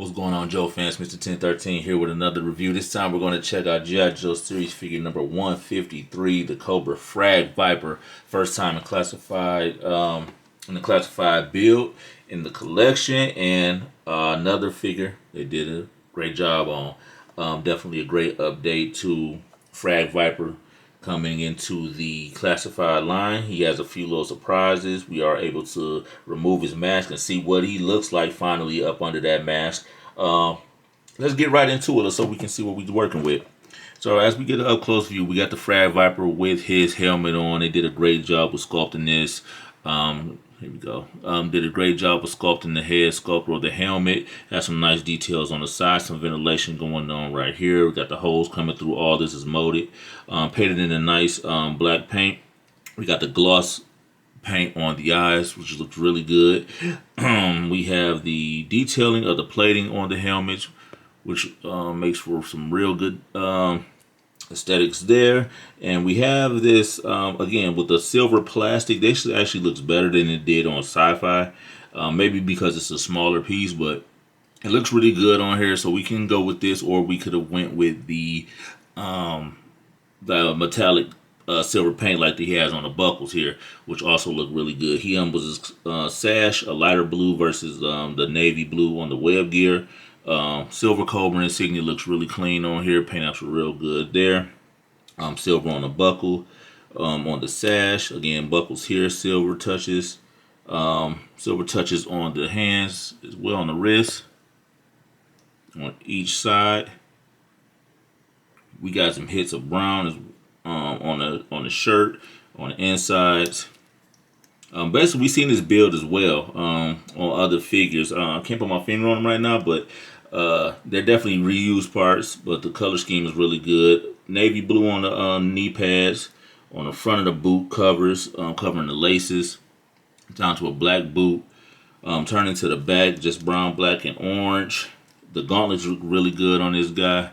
What's going on, Joe fans? Mr. 1013 here with another review. This time we're going to check out G.I. Joe series figure number 153, the Cobra Frag-Viper. First time in the classified build in the collection, and another figure they did a great job on. Definitely a great update to Frag-Viper coming into the classified line. He has a few little surprises. We are able to remove his mask and see what he looks like finally up under that mask. Let's get right into it so we can see what we're working with. So as we get an up close view, we got the Frag-Viper with his helmet on. They did a great job with sculpting this. Here we go. Did a great job with sculpting the head sculpture of the helmet. Has some nice details on the side, some ventilation going on right here. We got the holes coming through. All this is molded. Painted in a nice black paint. We got the gloss paint on the eyes, which looks really good. We have the detailing of the plating on the helmets, which makes for some real good aesthetics there. And we have this again with the silver plastic. This actually looks better than it did on Sci-Fi, maybe because it's a smaller piece, but it looks really good on here. So we can go with this, or we could have went with the metallic silver paint like he has on the buckles here, which also look really good. He was his sash, a lighter blue versus the navy blue on the web gear. Silver Cobra insignia looks really clean on here. Paint apps real good there. Silver on the buckle. On the sash, again, buckles here, silver touches. Silver touches on the hands as well, on the wrist. On each side. We got some hits of brown on the shirt, on the insides. Basically, we've seen this build as well on other figures. I can't put my finger on them right now, but they're definitely reused parts. But the color scheme is really good. Navy blue on the knee pads, on the front of the boot covers, covering the laces, down to a black boot. Turning to the back, just brown, black, and orange. The gauntlets look really good on this guy.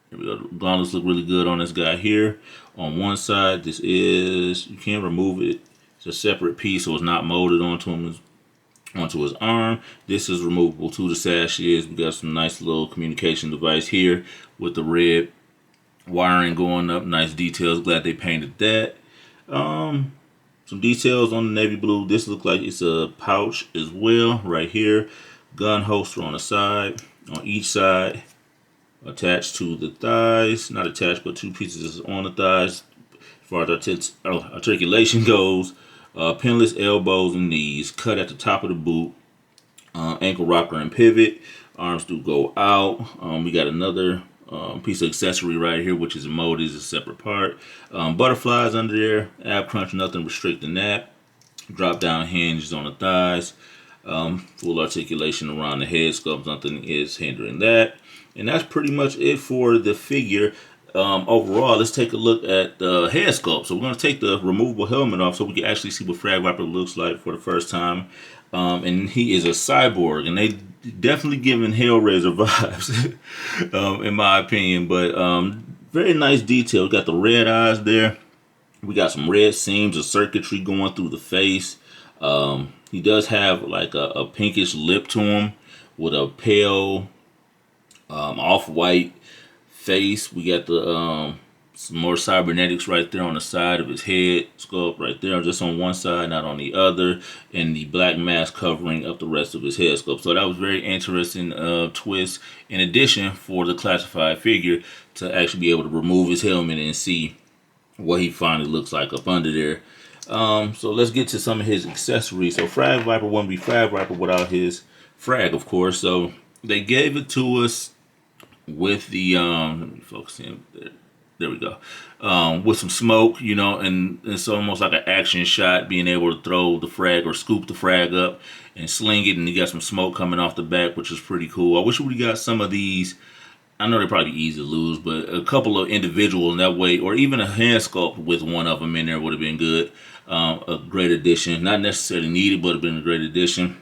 Here we go. The gauntlets look really good on this guy here. On one side, this is, you can't remove it. It's a separate piece, so it's not molded onto his arm. This is removable too. The sash is. We got some nice little communication device here with the red wiring going up. Nice details. Glad they painted that. Some details on the navy blue. This looks like it's a pouch as well right here. Gun holster on the side, on each side. Attached to the thighs, not attached, but two pieces on the thighs. As far as articulation goes, pinless elbows and knees, cut at the top of the boot, ankle rocker and pivot. Arms do go out. We got another piece of accessory right here, which is molded as a separate part. Butterflies under there, ab crunch, nothing restricting that. Drop down hinges on the thighs. Full articulation around the head sculpt, nothing is hindering that. And that's pretty much it for the figure. Overall, let's take a look at the head sculpt. So we're going to take the removable helmet off so we can actually see what Frag-Viper looks like for the first time. And he is a cyborg, and they definitely giving Hellraiser vibes, in my opinion. But very nice detail. We got the red eyes there. We got some red seams of circuitry going through the face. He does have like a pinkish lip to him with a pale off-white face. We got the some more cybernetics right there on the side of his head sculpt right there, just on one side, not on the other, and the black mask covering up the rest of his head sculpt. So that was very interesting twist. In addition, for the classified figure to actually be able to remove his helmet and see what he finally looks like up under there. So let's get to some of his accessories. So Frag-Viper wouldn't be Frag-Viper without his frag, of course. So they gave it to us with the let me focus in there we go, with some smoke, you know, and it's almost like an action shot, being able to throw the frag or scoop the frag up and sling it, and you got some smoke coming off the back, which is pretty cool. I wish we got some of these. I know they're probably easy to lose, but a couple of individuals in that way, or even a hand sculpt with one of them in there would have been good. A great addition, not necessarily needed, but have been a great addition.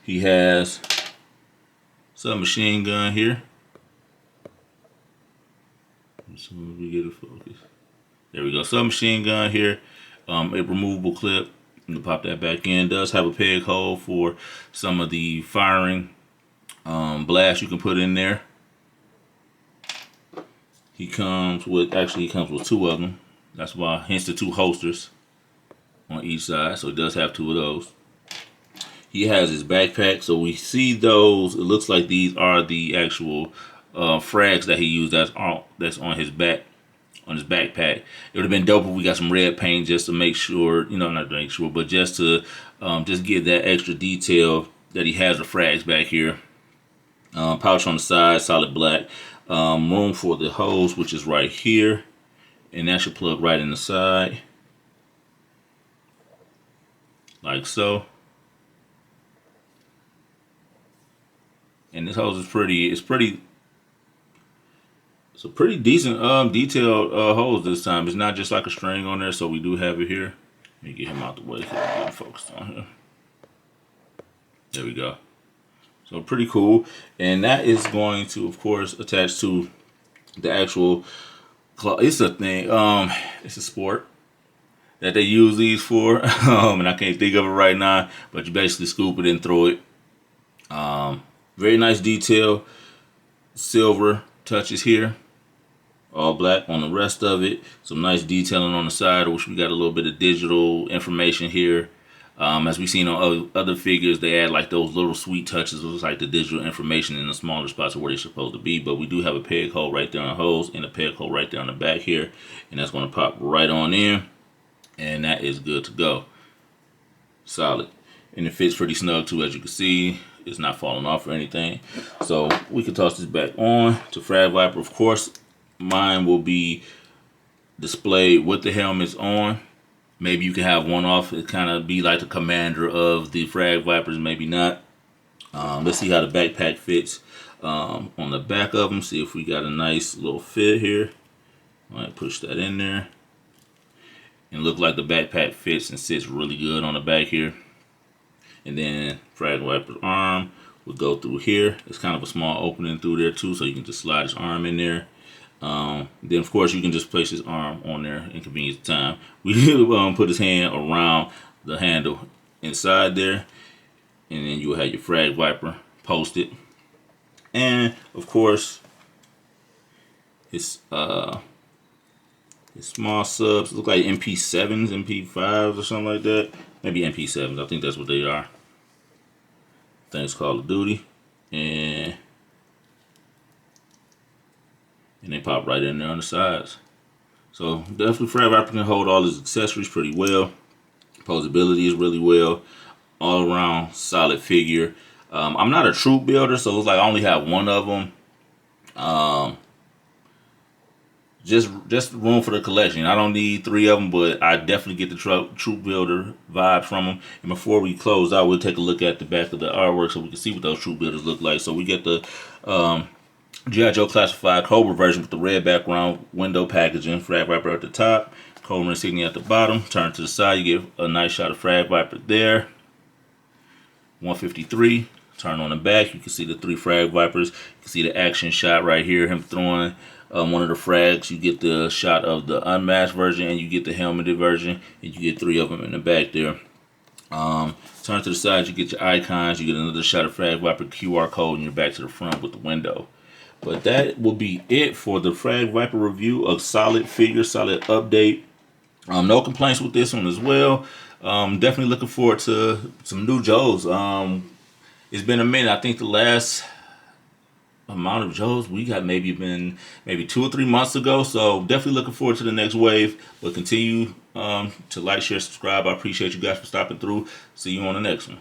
He has submachine gun here. So we get a focus. There we go. Submachine gun here. A removable clip. You pop that back in. It does have a peg hole for some of the firing blast you can put in there. He comes with two of them. That's why, hence the two holsters on each side. So he does have two of those. He has his backpack. So we see those. It looks like these are the actual frags that he used. That's on his back. On his backpack. It would have been dope if we got some red paint just to make sure, not to make sure, but just to just give that extra detail that he has the frags back here. Pouch on the side, solid black. Room for the hose, which is right here, and that should plug right in the side, like so. And this hose is it's a pretty decent detailed hose this time. It's not just like a string on there, so we do have it here. Let me get him out the way so we can focus on him. There we go. So pretty cool. And that is going to, of course, attach to the actual it's a thing. It's a sport that they use these for. And I can't think of it right now, but you basically scoop it and throw it. Very nice detail. Silver touches here. All black on the rest of it. Some nice detailing on the side, which we got a little bit of digital information here. As we've seen on other figures, they add like those little sweet touches, which is like the digital information in the smaller spots of where they're supposed to be. But we do have a peg hole right there on the hose and a peg hole right there on the back here. And that's going to pop right on in. And that is good to go. Solid. And it fits pretty snug too, as you can see. It's not falling off or anything. So we can toss this back on to Frag-Viper. Of course, mine will be displayed with the helmets on. Maybe you can have one off. It kind of be like the commander of the Frag-Vipers, maybe not. Let's see how the backpack fits on the back of them. See if we got a nice little fit here. All right, push that in there. And look like the backpack fits and sits really good on the back here. And then Frag-Viper's arm would go through here. It's kind of a small opening through there too, so you can just slide his arm in there. Then of course you can just place his arm on there in convenience time. We put his hand around the handle inside there, and then you will have your Frag-Viper posted. And of course his small subs look like MP7s, MP5s or something like that. Maybe MP7s, I think that's what they are. I think it's Call of Duty. And they pop right in there on the sides. So definitely Frag-Viper can hold all his accessories pretty well. Posability is really well. All around solid figure. I'm not a troop builder, so it's like I only have one of them. Just room for the collection. I don't need three of them, but I definitely get the troop builder vibe from them. And before we close out, we'll take a look at the back of the artwork so we can see what those troop builders look like. So we get the G.I. Joe Classified Cobra version with the red background, window packaging, Frag-Viper at the top, Cobra insignia at the bottom. Turn to the side, you get a nice shot of Frag-Viper there. 153. Turn on the back, you can see the three Frag-Vipers. You can see the action shot right here, him throwing one of the frags. You get the shot of the unmasked version, and you get the helmeted version, and you get three of them in the back there. Turn to the side, you get your icons, you get another shot of Frag-Viper QR code, and you're back to the front with the window. But that will be it for the Frag-Viper review. A solid figure, solid update. No complaints with this one as well. Definitely looking forward to some new Joes. It's been a minute. I think the last amount of Joes we got maybe 2 or 3 months ago. So definitely looking forward to the next wave. But continue to like, share, subscribe. I appreciate you guys for stopping through. See you on the next one.